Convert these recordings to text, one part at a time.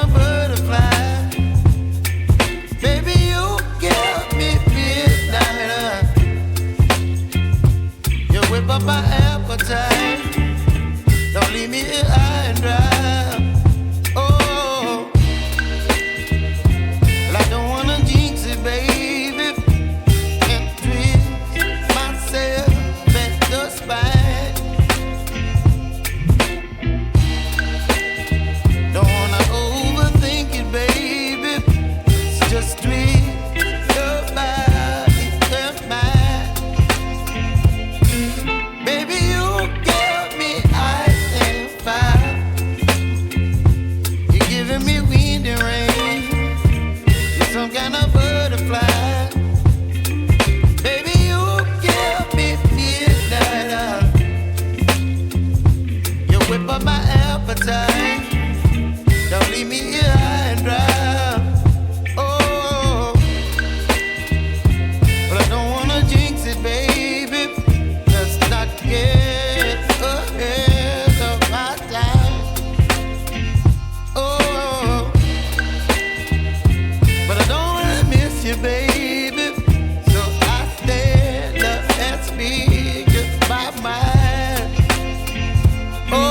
of butterfly. Baby, you give me midnight. You whip up my appetite. Don't leave me here high and dry. Oh, well, I don't wanna jinx it, baby. Can't twist myself at the spine. Don't wanna overthink it, baby. It's just twist your body and mine. Baby, you give me ice and fire. You're giving me wind and rain. You're some kind of butterfly. Baby, you give me midnight. You whip up my appetite. Don't leave me here high and dry. Oh, but I don't wanna jinx it, baby. Let's not get ahead of my time. Oh, but I don't wanna miss you, baby. So I stand up and speak just my mind. Oh.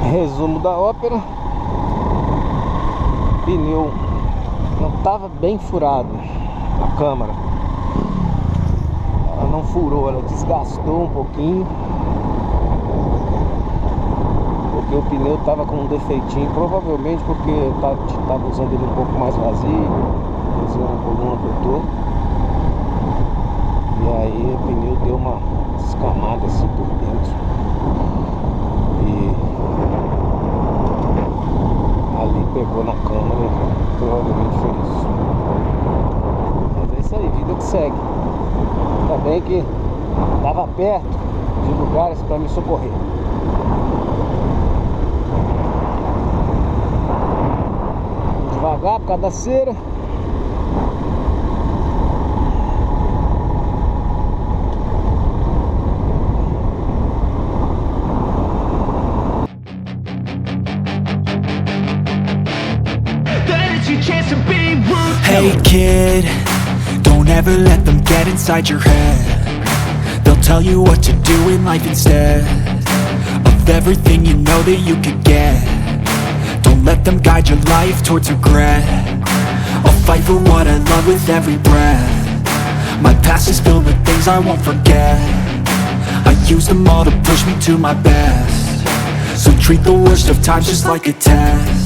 Resumo da ópera. Pneu não estava bem furado, a câmera. Ela não furou, ela desgastou um pouquinho, porque o pneu estava com um defeitinho, provavelmente porque eu estava usando ele um pouco mais vazio, usando a coluna por todo. E aí o pneu deu uma descamada assim por dentro. E ali pegou na câmera e provavelmente foi isso. Mas é isso aí, vida que segue. Ainda bem que estava perto de lugares para me socorrer. Devagar por causa da cera. never let them get inside your head. They'll tell you what to do in life instead of everything you know that you could get. Don't let them guide your life towards regret. I'll fight for what I love with every breath. My past is filled with things I won't forget. I use them all to push me to my best. So treat the worst of times just like a test.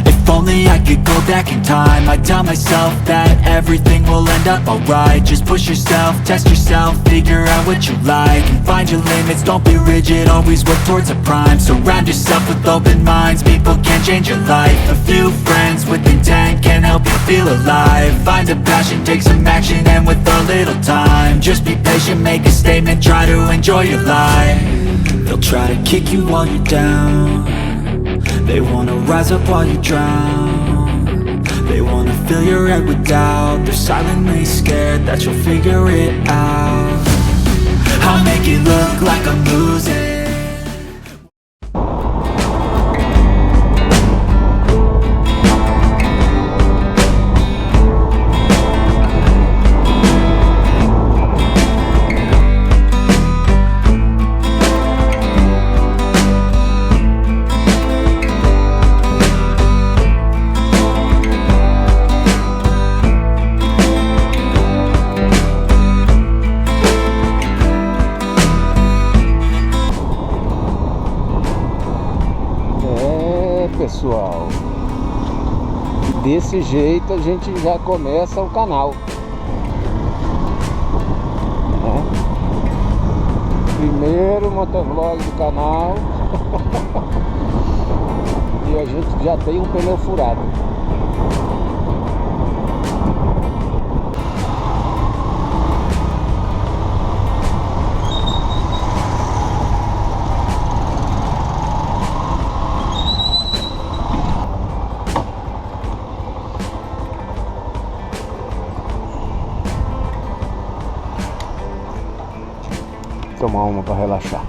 If only I could go back in time, I'd tell myself that everything will end up alright. Just push yourself, test yourself, figure out what you like, and find your limits, don't be rigid, always work towards a prime. Surround yourself with open minds, people can change your life. A few friends with intent can help you feel alive. Find a passion, take some action, and with a little time, just be patient, make a statement, try to enjoy your life. They'll try to kick you while you're down. They wanna rise up while you drown. They wanna fill your head with doubt. They're silently scared that you'll figure it out. I'll make it look like I'm losing. Pessoal, desse jeito a gente já começa o canal, né? Primeiro motovlog do canal. E a gente já tem um pneu furado. Tomar uma para relaxar.